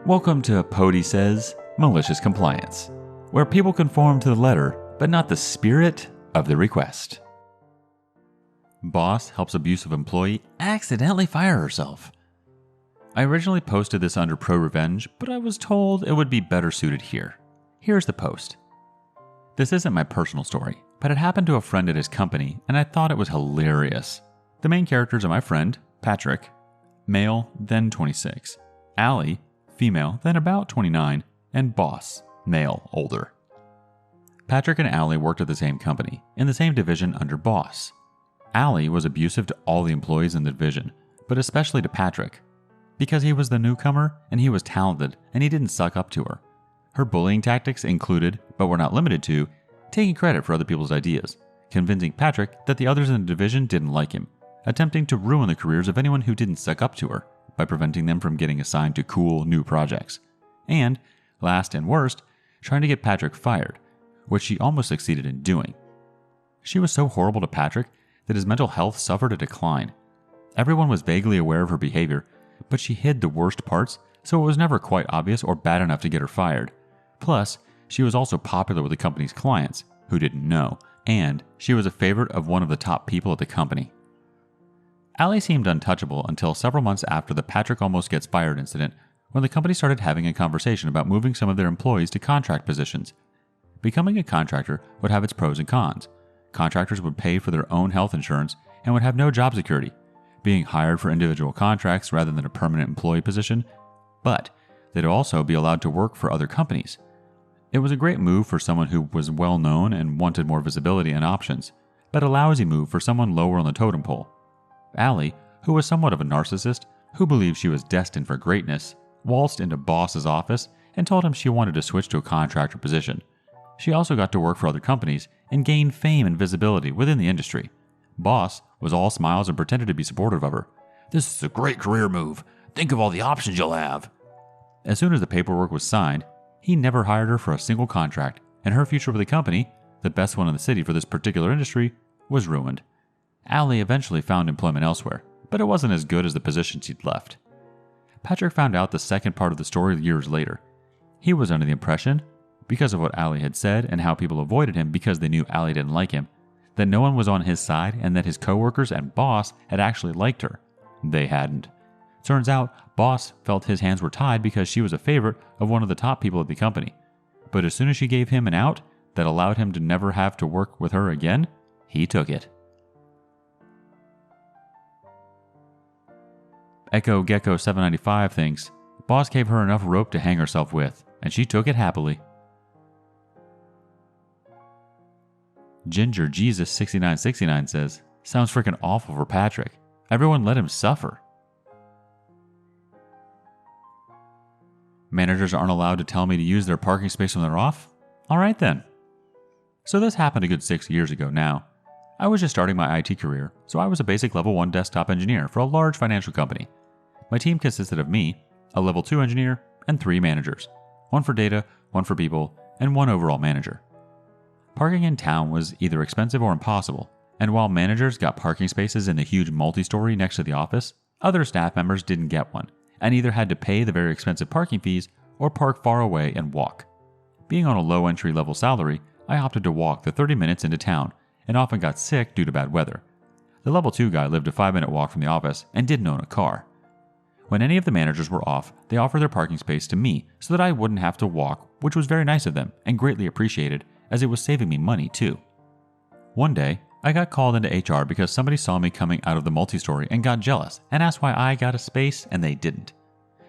Welcome to Pody Says Malicious Compliance, where people conform to the letter, but not the spirit of the request. Boss helps abusive employee accidentally fire herself. I originally posted this under Pro Revenge, but I was told it would be better suited here. Here's the post. This isn't my personal story, but it happened to a friend at his company, and I thought it was hilarious. The main characters are my friend, Patrick, male, then 26, Allie, female, then about 29, and Boss, male, older. Patrick and Allie worked at the same company, in the same division under Boss. Allie was abusive to all the employees in the division, but especially to Patrick, because he was the newcomer and he was talented and he didn't suck up to her. Her bullying tactics included, but were not limited to, taking credit for other people's ideas, convincing Patrick that the others in the division didn't like him, attempting to ruin the careers of anyone who didn't suck up to her by preventing them from getting assigned to cool new projects, and, last and worst, trying to get Patrick fired, which she almost succeeded in doing. She was so horrible to Patrick that his mental health suffered a decline. Everyone was vaguely aware of her behavior, but she hid the worst parts, so it was never quite obvious or bad enough to get her fired. Plus, she was also popular with the company's clients, who didn't know, and she was a favorite of one of the top people at the company. Allie seemed untouchable until several months after the Patrick almost gets fired incident, when the company started having a conversation about moving some of their employees to contract positions. Becoming a contractor would have its pros and cons. Contractors would pay for their own health insurance and would have no job security, being hired for individual contracts rather than a permanent employee position, but they'd also be allowed to work for other companies. It was a great move for someone who was well known and wanted more visibility and options, but a lousy move for someone lower on the totem pole. Allie, who was somewhat of a narcissist, who believed she was destined for greatness, waltzed into Boss's office and told him she wanted to switch to a contractor position. She also got to work for other companies and gained fame and visibility within the industry. Boss was all smiles and pretended to be supportive of her. "This is a great career move. Think of all the options you'll have." As soon as the paperwork was signed, he never hired her for a single contract, and her future with the company, the best one in the city for this particular industry, was ruined. Allie eventually found employment elsewhere, but it wasn't as good as the position she'd left. Patrick found out the second part of the story years later. He was under the impression, because of what Allie had said and how people avoided him because they knew Allie didn't like him, that no one was on his side and that his coworkers and Boss had actually liked her. They hadn't. Turns out, Boss felt his hands were tied because she was a favorite of one of the top people at the company. But as soon as she gave him an out that allowed him to never have to work with her again, he took it. Echo Gecko 795 thinks, Boss gave her enough rope to hang herself with, and she took it happily. Ginger Jesus 6969 says, sounds freaking awful for Patrick. Everyone let him suffer. Managers aren't allowed to tell me to use their parking space when they're off? Alright then. So this happened a good 6 years ago now. I was just starting my IT career, so I was a basic level 1 desktop engineer for a large financial company. My team consisted of me, a level 2 engineer, and 3 managers. 1 for data, 1 for people, and 1 overall manager. Parking in town was either expensive or impossible, and while managers got parking spaces in the huge multi-story next to the office, other staff members didn't get one, and either had to pay the very expensive parking fees or park far away and walk. Being on a low entry-level salary, I opted to walk the 30 minutes into town, and often got sick due to bad weather. The level 2 guy lived a 5-minute walk from the office and didn't own a car. When any of the managers were off, they offered their parking space to me so that I wouldn't have to walk, which was very nice of them and greatly appreciated, as it was saving me money too. One day, I got called into HR because somebody saw me coming out of the multi-story and got jealous and asked why I got a space and they didn't.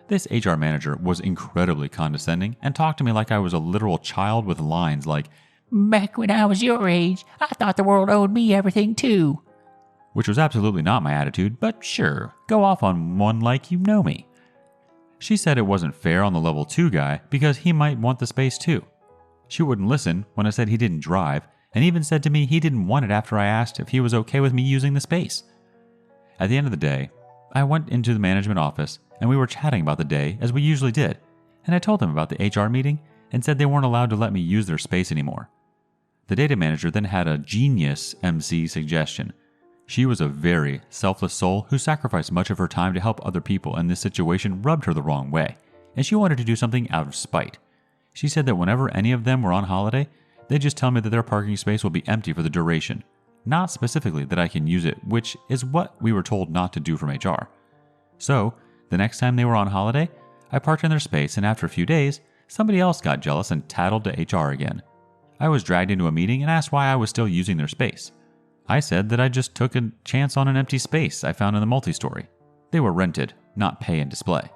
This HR manager was incredibly condescending and talked to me like I was a literal child with lines like, "Back when I was your age, I thought the world owed me everything too." Which was absolutely not my attitude, but sure, go off on one like you know me. She said it wasn't fair on the level 2 guy because he might want the space too. She wouldn't listen when I said he didn't drive, and even said to me he didn't want it after I asked if he was okay with me using the space. At the end of the day, I went into the management office and we were chatting about the day as we usually did, and I told them about the HR meeting and said they weren't allowed to let me use their space anymore. The data manager then had a genius MC suggestion. She was a very selfless soul who sacrificed much of her time to help other people, and this situation rubbed her the wrong way. and she wanted to do something out of spite. She said that whenever any of them were on holiday, they'd just tell me that their parking space will be empty for the duration, not specifically that I can use it, which is what we were told not to do from HR. So, the next time they were on holiday, I parked in their space, and after a few days, somebody else got jealous and tattled to HR again. I was dragged into a meeting and asked why I was still using their space. I said that I just took a chance on an empty space I found in the multi-story. They were rented, not pay and display.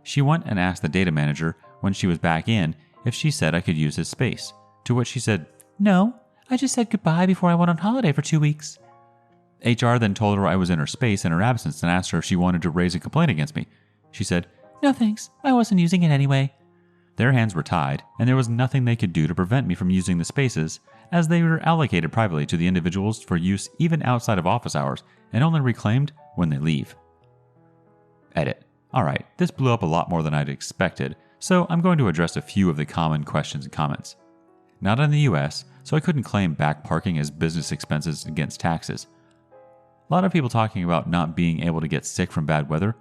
She went and asked the data manager when she was back in if she said I could use his space, to which she said, "No, I just said goodbye before I went on holiday for 2 weeks." HR then told her I was in her space in her absence and asked her if she wanted to raise a complaint against me. She said, "No thanks, I wasn't using it anyway." Their hands were tied, and there was nothing they could do to prevent me from using the spaces, as they were allocated privately to the individuals for use even outside of office hours and only reclaimed when they leave. Edit. Alright, this blew up a lot more than I'd expected, so I'm going to address a few of the common questions and comments. Not in the US, so I couldn't claim back parking as business expenses against taxes. A lot of people talking about not being able to get sick from bad weather.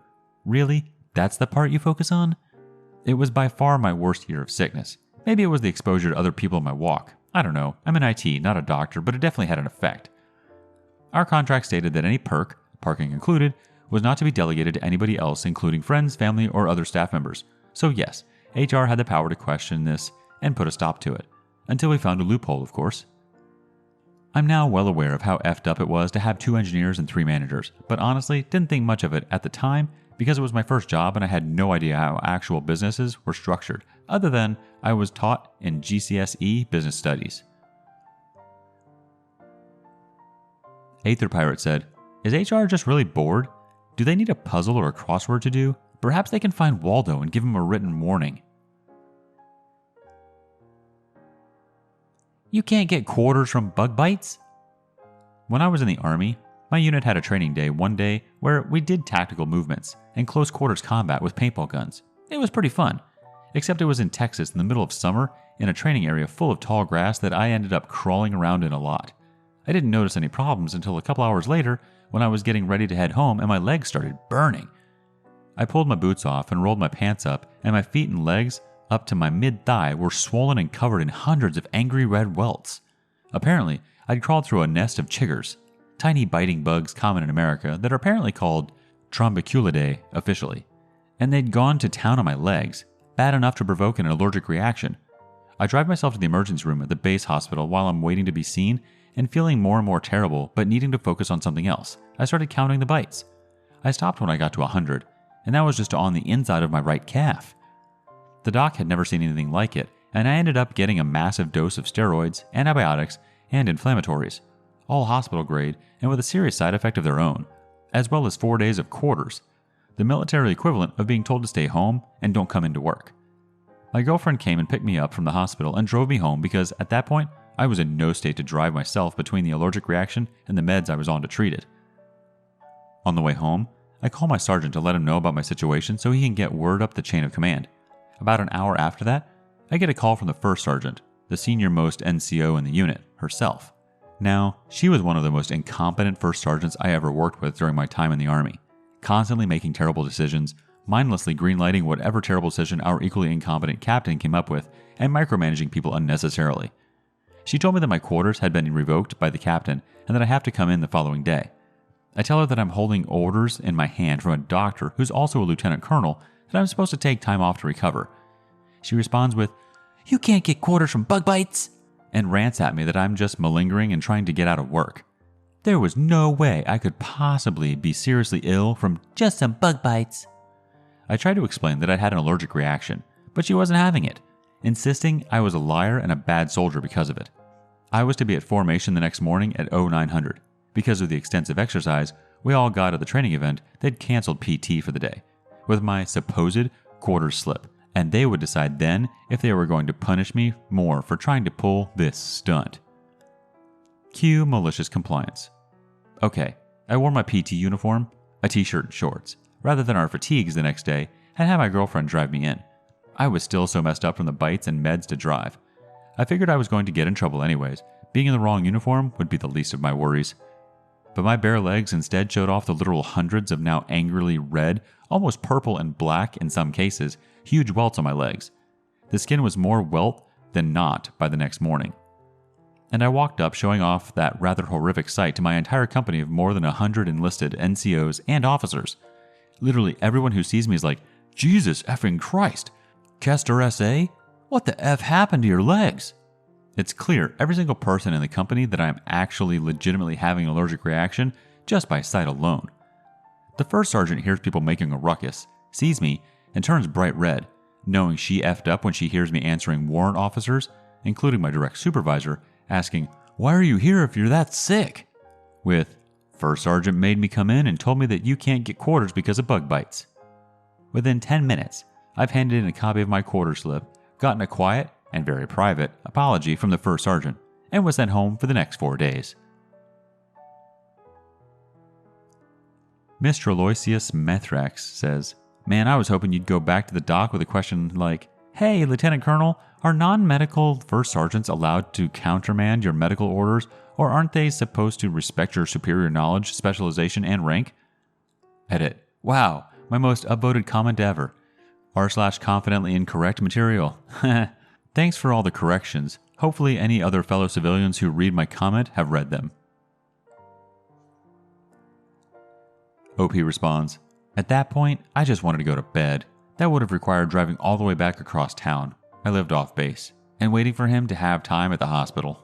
Really? That's the part you focus on? It was by far my worst year of sickness. Maybe it was the exposure to other people in my walk. I don't know. I'm in IT, not a doctor, but it definitely had an effect. Our contract stated that any perk, parking included, was not to be delegated to anybody else, including friends, family, or other staff members. So yes, HR had the power to question this and put a stop to it. Until we found a loophole, of course. I'm now well aware of how effed up it was to have 2 engineers and 3 managers, but honestly didn't think much of it at the time because it was my first job and I had no idea how actual businesses were structured, other than I was taught in GCSE Business Studies. Aether Pirate said, "Is HR just really bored? Do they need a puzzle or a crossword to do? Perhaps they can find Waldo and give him a written warning." You can't get quarters from bug bites? When I was in the Army, my unit had a training day one day where we did tactical movements and close quarters combat with paintball guns. It was pretty fun, except it was in Texas in the middle of summer in a training area full of tall grass that I ended up crawling around in a lot. I didn't notice any problems until a couple hours later when I was getting ready to head home and my legs started burning. I pulled my boots off and rolled my pants up, and my feet and legs up to my mid-thigh were swollen and covered in hundreds of angry red welts. Apparently, I'd crawled through a nest of chiggers, tiny biting bugs common in America that are apparently called Trombiculidae officially, and they'd gone to town on my legs, bad enough to provoke an allergic reaction. I drive myself to the emergency room at the base hospital while I'm waiting to be seen and feeling more and more terrible but needing to focus on something else. I started counting the bites. I stopped when I got to 100, and that was just on the inside of my right calf. The doc had never seen anything like it, and I ended up getting a massive dose of steroids, antibiotics, and inflammatories, all hospital grade and with a serious side effect of their own, as well as 4 days of quarters, the military equivalent of being told to stay home and don't come into work. My girlfriend came and picked me up from the hospital and drove me home because at that point, I was in no state to drive myself between the allergic reaction and the meds I was on to treat it. On the way home, I call my sergeant to let him know about my situation so he can get word up the chain of command. About an hour after that, I get a call from the first sergeant, the senior-most NCO in the unit, herself. Now, she was one of the most incompetent first sergeants I ever worked with during my time in the Army, constantly making terrible decisions, mindlessly greenlighting whatever terrible decision our equally incompetent captain came up with, and micromanaging people unnecessarily. She told me that my quarters had been revoked by the captain and that I have to come in the following day. I tell her that I'm holding orders in my hand from a doctor who's also a lieutenant colonel that I'm supposed to take time off to recover. She responds with, "You can't get quarters from bug bites," and rants at me that I'm just malingering and trying to get out of work. There was no way I could possibly be seriously ill from just some bug bites. I tried to explain that I'd had an allergic reaction, but she wasn't having it, insisting I was a liar and a bad soldier because of it. I was to be at formation the next morning at 0900. Because of the extensive exercise we all got at the training event, they'd canceled PT for the day, with my supposed quarters slip, and they would decide then if they were going to punish me more for trying to pull this stunt. Cue malicious compliance. Okay, I wore my PT uniform, a t-shirt and shorts, rather than our fatigues the next day, and had my girlfriend drive me in. I was still so messed up from the bites and meds to drive. I figured I was going to get in trouble anyways. Being in the wrong uniform would be the least of my worries. but my bare legs instead showed off the literal hundreds of now angrily red, almost purple and black in some cases, huge welts on my legs. The skin was more welt than not by the next morning. And I walked up showing off that rather horrific sight to my entire company of more than 100 enlisted NCOs and officers. Literally everyone who sees me is like, Jesus effing Christ! Kester S.A.? What the F happened to your legs? It's clear every single person in the company that I'm actually legitimately having an allergic reaction just by sight alone. The first sergeant hears people making a ruckus, sees me, and turns bright red, knowing she effed up when she hears me answering warrant officers, including my direct supervisor, asking, "Why are you here if you're that sick?" With, "First sergeant made me come in and told me that you can't get quarters because of bug bites." Within 10 minutes, I've handed in a copy of my quarter slip, gotten a quiet and very private apology from the first sergeant, and was sent home for the next 4 days. Mr. Aloysius Methrax says, "Man, I was hoping you'd go back to the doc with a question like, 'Hey, Lieutenant Colonel, are non-medical first sergeants allowed to countermand your medical orders, or aren't they supposed to respect your superior knowledge, specialization, and rank?'" Edit. Wow, my most upvoted comment ever. r/confidently incorrect material. Thanks for all the corrections. Hopefully any other fellow civilians who read my comment have read them. OP responds, "At that point, I just wanted to go to bed. That would have required driving all the way back across town. I lived off base, and waiting for him to have time at the hospital."